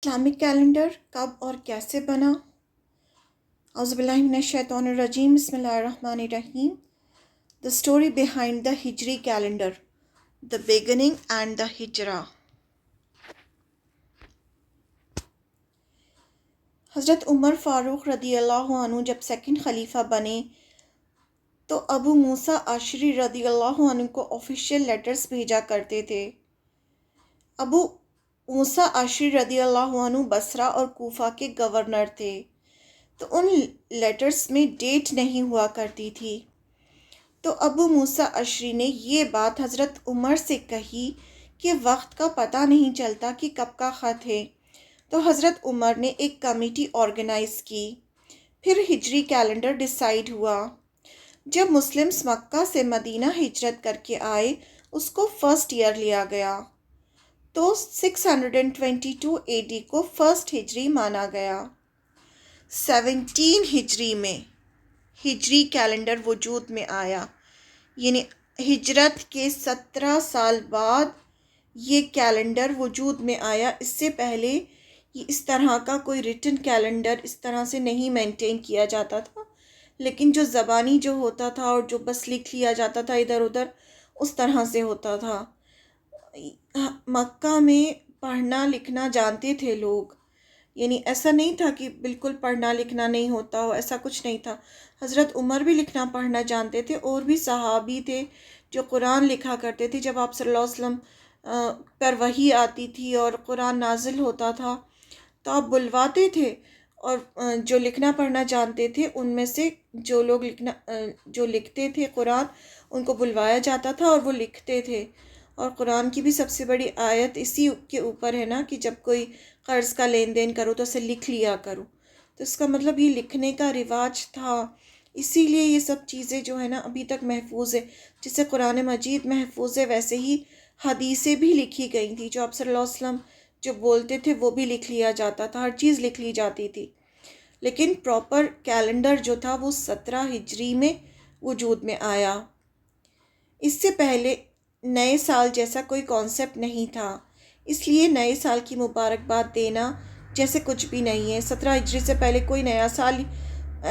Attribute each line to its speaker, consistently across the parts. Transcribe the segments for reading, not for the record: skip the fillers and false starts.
Speaker 1: Islamic calendar کب اور کیسے بنا؟ اعوذ باللہ من الشیطان الرجیم، بسم اللہ الرحمن الرحیم۔ The story behind the Hijri calendar, the beginning and the Hijra۔ حضرت عمر فاروق رضی اللہ عنہ جب سیکنڈ خلیفہ بنے تو ابو موسیٰ اشعری رضی اللہ عنہ کو آفیشیل لیٹرز بھیجا کرتے تھے۔ ابو موسیٰ اشعری رضی اللہ عنہ بصرہ اور کوفہ کے گورنر تھے، تو ان لیٹرز میں ڈیٹ نہیں ہوا کرتی تھی۔ تو ابو موسیٰ اشعری نے یہ بات حضرت عمر سے کہی کہ وقت کا پتہ نہیں چلتا کہ کب کا خط ہے، تو حضرت عمر نے ایک کمیٹی آرگنائز کی۔ پھر ہجری کیلنڈر ڈیسائیڈ ہوا۔ جب مسلمز مکہ سے مدینہ ہجرت کر کے آئے، اس کو فرسٹ ایئر لیا گیا، تو 622 AD کو فرسٹ ہجری مانا گیا۔ 17 ہجری میں ہجری کیلنڈر وجود میں آیا، یعنی ہجرت کے 17 سال بعد یہ کیلنڈر وجود میں آیا۔ اس سے پہلے یہ اس طرح کا کوئی ریٹن کیلنڈر اس طرح سے نہیں مینٹین کیا جاتا تھا، لیکن جو زبانی جو ہوتا تھا اور جو بس لکھ لیا جاتا تھا ادھر ادھر، اس طرح سے ہوتا تھا۔ مکہ میں پڑھنا لکھنا جانتے تھے لوگ، یعنی ایسا نہیں تھا کہ بالکل پڑھنا لکھنا نہیں ہوتا ہو، ایسا کچھ نہیں تھا۔ حضرت عمر بھی لکھنا پڑھنا جانتے تھے، اور بھی صحابی تھے جو قرآن لکھا کرتے تھے۔ جب آپ صلی اللہ علیہ وسلم پر وحی آتی تھی اور قرآن نازل ہوتا تھا تو آپ بلواتے تھے، اور جو لکھنا پڑھنا جانتے تھے ان میں سے جو لوگ جو لکھتے تھے قرآن، ان کو بلوایا جاتا تھا اور وہ لکھتے تھے۔ اور قرآن کی بھی سب سے بڑی آیت اسی کے اوپر ہے نا کہ جب کوئی قرض کا لین دین کرو تو اسے لکھ لیا کرو، تو اس کا مطلب یہ لکھنے کا رواج تھا۔ اسی لیے یہ سب چیزیں جو ہے نا ابھی تک محفوظ ہے۔ جیسے قرآن مجید محفوظ ہے، ویسے ہی حدیثیں بھی لکھی گئی تھیں، جو آپ صلی اللہ علیہ وسلم جو بولتے تھے وہ بھی لکھ لیا جاتا تھا، ہر چیز لکھ لی جاتی تھی۔ لیکن پراپر کیلنڈر جو تھا وہ 17 ہجری میں وجود میں آیا۔ اس سے پہلے نئے سال جیسا کوئی کانسیپٹ نہیں تھا، اس لیے نئے سال کی مبارکباد دینا جیسے کچھ بھی نہیں ہے۔ 17 ہجری سے پہلے کوئی نیا سال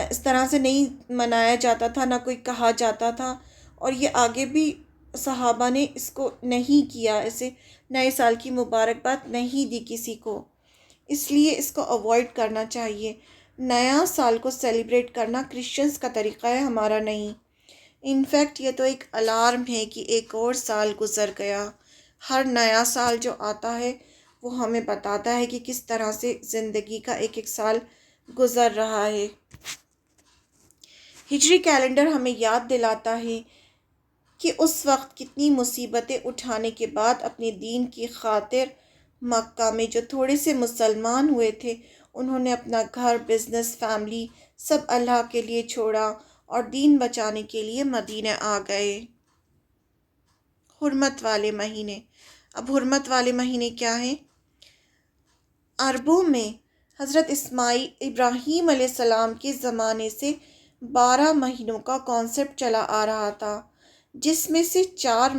Speaker 1: اس طرح سے نہیں منایا جاتا تھا، نہ کوئی کہا جاتا تھا، اور یہ آگے بھی صحابہ نے اس کو نہیں کیا، ایسے نئے سال کی مبارکباد نہیں دی کسی کو۔ اس لیے اس کو اوائڈ کرنا چاہیے۔ نیا سال کو سیلیبریٹ کرنا کرسچنز کا طریقہ ہے، ہمارا نہیں۔ انفیکٹ یہ تو ایک الارم ہے کہ ایک اور سال گزر گیا۔ ہر نیا سال جو آتا ہے وہ ہمیں بتاتا ہے کہ کس طرح سے زندگی کا ایک ایک سال گزر رہا ہے۔ ہجری کیلنڈر ہمیں یاد دلاتا ہے کہ اس وقت کتنی مصیبتیں اٹھانے کے بعد اپنے دین کی خاطر مکہ میں جو تھوڑے سے مسلمان ہوئے تھے، انہوں نے اپنا گھر، بزنس، فیملی سب اللہ کے لیے چھوڑا اور دین بچانے کے لیے مدینہ آ گئے۔ حرمت والے مہینے۔ اب حرمت والے مہینے کیا ہیں؟ عربوں میں حضرت ابراہیم علیہ السلام کے زمانے سے 12 مہینوں کا کانسیپٹ چلا آ رہا تھا، جس میں سے 4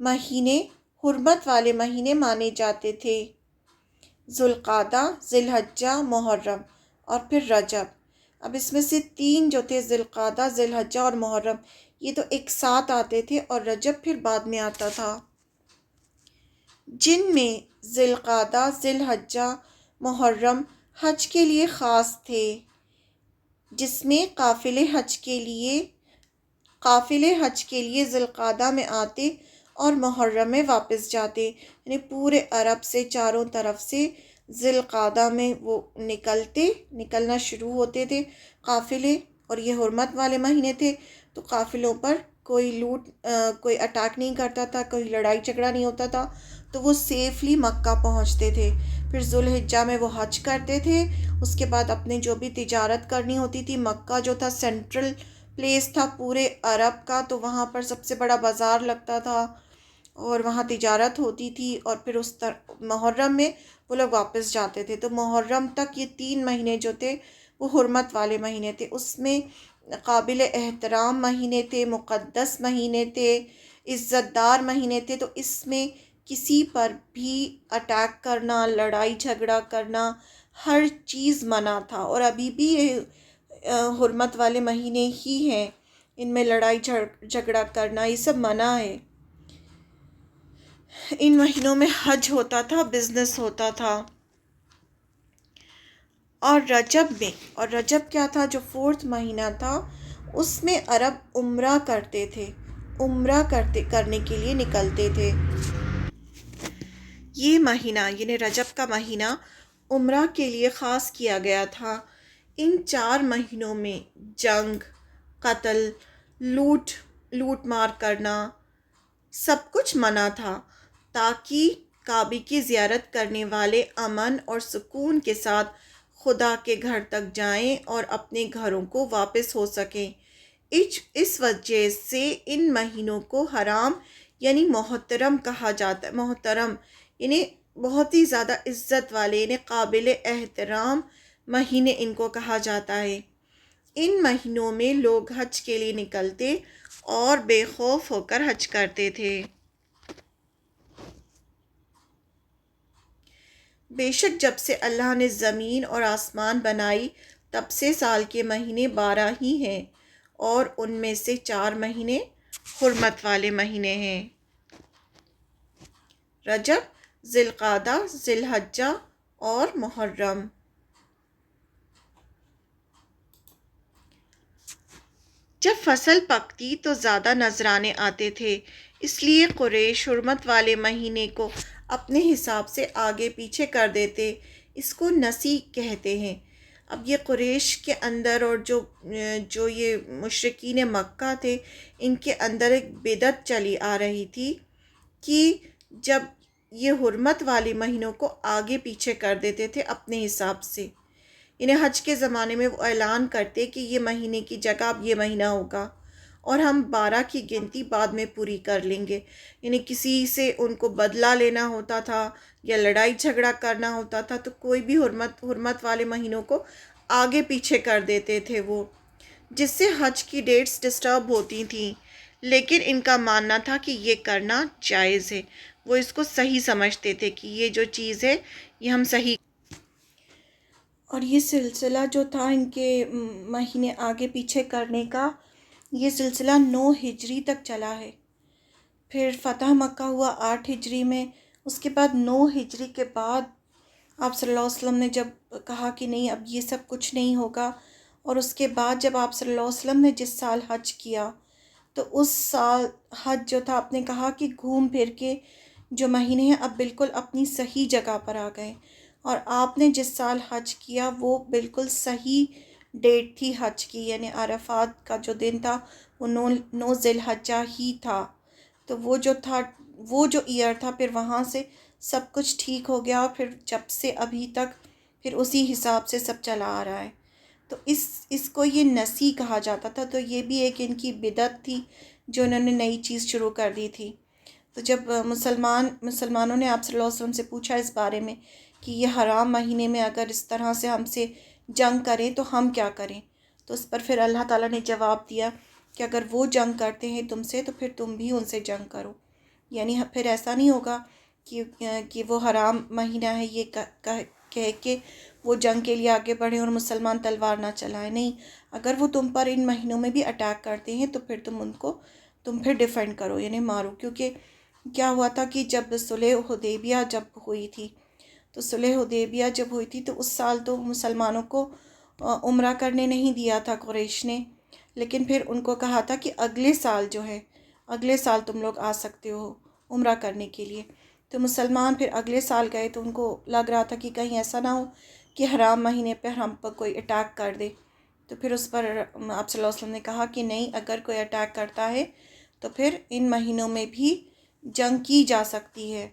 Speaker 1: مہینے حرمت والے مہینے مانے جاتے تھے: ذوالقعدہ، ذی الحجہ، محرم، اور پھر رجب۔ اب اس میں سے 3 جو تھے، ذوالقعدہ، ذی الحجہ اور محرم، یہ تو ایک ساتھ آتے تھے، اور رجب پھر بعد میں آتا تھا، جن میں ذی القعدہ، ذی الحجہ، محرم حج کے لیے خاص تھے، جس میں قافلے حج کے لیے ذی القعدہ میں آتے اور محرم میں واپس جاتے، یعنی پورے عرب سے چاروں طرف سے ذی القعدہ میں وہ نکلنا شروع ہوتے تھے قافلے، اور یہ حرمت والے مہینے تھے، تو قافلوں پر کوئی اٹیک نہیں کرتا تھا، کوئی لڑائی جھگڑا نہیں ہوتا تھا، تو وہ سیفلی مکہ پہنچتے تھے۔ پھر ذوالحجہ میں وہ حج کرتے تھے، اس کے بعد اپنے جو بھی تجارت کرنی ہوتی تھی، مکہ جو تھا سینٹرل پلیس تھا پورے عرب کا، تو وہاں پر سب سے بڑا بازار لگتا تھا اور وہاں تجارت ہوتی تھی، اور پھر محرم میں وہ لوگ واپس جاتے تھے۔ تو محرم تک یہ 3 مہینے جو تھے وہ حرمت والے مہینے تھے۔ اس میں قابل احترام مہینے تھے، مقدس مہینے تھے، عزت دار مہینے تھے، تو اس میں کسی پر بھی اٹیک کرنا، لڑائی جھگڑا کرنا، ہر چیز منع تھا، اور ابھی بھی یہ حرمت والے مہینے ہی ہیں، ان میں لڑائی جھگڑا کرنا یہ سب منع ہے۔ ان مہینوں میں حج ہوتا تھا، بزنس ہوتا تھا۔ اور رجب کیا تھا، جو 4 مہینہ تھا، اس میں عرب عمرہ کرتے تھے، کرنے کے لیے نکلتے تھے۔ یہ مہینہ یعنی رجب کا مہینہ عمرہ کے لیے خاص کیا گیا تھا۔ ان 4 مہینوں میں جنگ، قتل، لوٹ مار کرنا سب کچھ منع تھا، تاکہ کعبے کی زیارت کرنے والے امن اور سکون کے ساتھ خدا کے گھر تک جائیں اور اپنے گھروں کو واپس ہو سکیں۔ اس وجہ سے ان مہینوں کو حرام یعنی محترم کہا جاتا ہے۔ محترم یعنی بہت ہی زیادہ عزت والے، یعنی قابل احترام مہینے ان کو کہا جاتا ہے۔ ان مہینوں میں لوگ حج کے لیے نکلتے اور بے خوف ہو کر حج کرتے تھے۔ بے شک جب سے اللہ نے زمین اور آسمان بنائی، تب سے سال کے مہینے 12 ہی ہیں، اور ان میں سے 4 مہینے حرمت والے مہینے ہیں: رجب، ذی القعدہ، ذی الحجہ اور محرم۔ جب فصل پکتی تو زیادہ نذرانے آتے تھے، اس لیے قریش حرمت والے مہینے کو اپنے حساب سے آگے پیچھے کر دیتے۔ اس کو نسی کہتے ہیں۔ اب یہ قریش کے اندر اور جو یہ مشرکین مکہ تھے، ان کے اندر ایک بدعت چلی آ رہی تھی کہ جب یہ حرمت والے مہینوں کو آگے پیچھے کر دیتے تھے اپنے حساب سے، یعنی حج کے زمانے میں وہ اعلان کرتے کہ یہ مہینے کی جگہ اب یہ مہینہ ہوگا، اور ہم 12 کی گنتی بعد میں پوری کر لیں گے۔ یعنی کسی سے ان کو بدلہ لینا ہوتا تھا یا لڑائی جھگڑا کرنا ہوتا تھا تو کوئی بھی حرمت والے مہینوں کو آگے پیچھے کر دیتے تھے وہ، جس سے حج کی ڈیٹس ڈسٹرب ہوتی تھیں۔ لیکن ان کا ماننا تھا کہ یہ کرنا جائز ہے، وہ اس کو صحیح سمجھتے تھے کہ یہ جو چیز ہے یہ ہم صحیح۔ اور یہ سلسلہ جو تھا ان کے مہینے آگے پیچھے کرنے کا، یہ سلسلہ 9 ہجری تک چلا ہے۔ پھر فتح مکہ ہوا 8 ہجری میں، اس کے بعد 9 ہجری کے بعد آپ صلی اللہ علیہ وسلم نے جب کہا کہ نہیں اب یہ سب کچھ نہیں ہوگا، اور اس کے بعد جب آپ صلی اللہ علیہ وسلم نے جس سال حج کیا تو اس سال حج جو تھا آپ نے کہا کہ گھوم پھر کے جو مہینے ہیں اب بالکل اپنی صحیح جگہ پر آ گئے، اور آپ نے جس سال حج کیا وہ بالکل صحیح ڈیٹ تھی حج کی، یعنی عرفات کا جو دن تھا وہ 9 ذی الحجہ ہی تھا۔ تو وہ جو ایئر تھا، پھر وہاں سے سب کچھ ٹھیک ہو گیا، اور پھر جب سے ابھی تک پھر اسی حساب سے سب چلا آ رہا ہے۔ تو اس کو یہ نسی کہا جاتا تھا، تو یہ بھی ایک ان کی بدعت تھی جو انہوں نے نئی چیز شروع کر دی تھی۔ تو جب مسلمانوں نے آپ صلی اللہ علیہ وسلم سے پوچھا اس بارے میں کہ یہ حرام مہینے میں اگر اس طرح سے ہم سے جنگ کریں تو ہم کیا کریں، تو اس پر پھر اللہ تعالیٰ نے جواب دیا کہ اگر وہ جنگ کرتے ہیں تم سے تو پھر تم بھی ان سے جنگ کرو، یعنی پھر ایسا نہیں ہوگا کہ وہ حرام مہینہ ہے یہ کہہ کے وہ جنگ کے لیے آگے بڑھیں اور مسلمان تلوار نہ چلائیں۔ نہیں، اگر وہ تم پر ان مہینوں میں بھی اٹیک کرتے ہیں تو پھر تم پھر ڈیفینڈ کرو، یعنی مارو۔ کیونکہ کیا ہوا تھا کہ جب صلح حدیبیہ جب ہوئی تھی، تو صلح حدیبیہ جب ہوئی تھی تو اس سال تو مسلمانوں کو عمرہ کرنے نہیں دیا تھا قریش نے، لیکن پھر ان کو کہا تھا کہ اگلے سال تم لوگ آ سکتے ہو عمرہ کرنے کے لیے۔ تو مسلمان پھر اگلے سال گئے تو ان کو لگ رہا تھا کہ کہیں ایسا نہ ہو کہ حرام مہینے پہ ہم پر کوئی اٹیک کر دے، تو پھر اس پر آپ صلی اللہ علیہ وسلم نے کہا کہ نہیں، اگر کوئی اٹیک کرتا ہے تو پھر ان مہینوں میں بھی جنگ کی جا سکتی ہے۔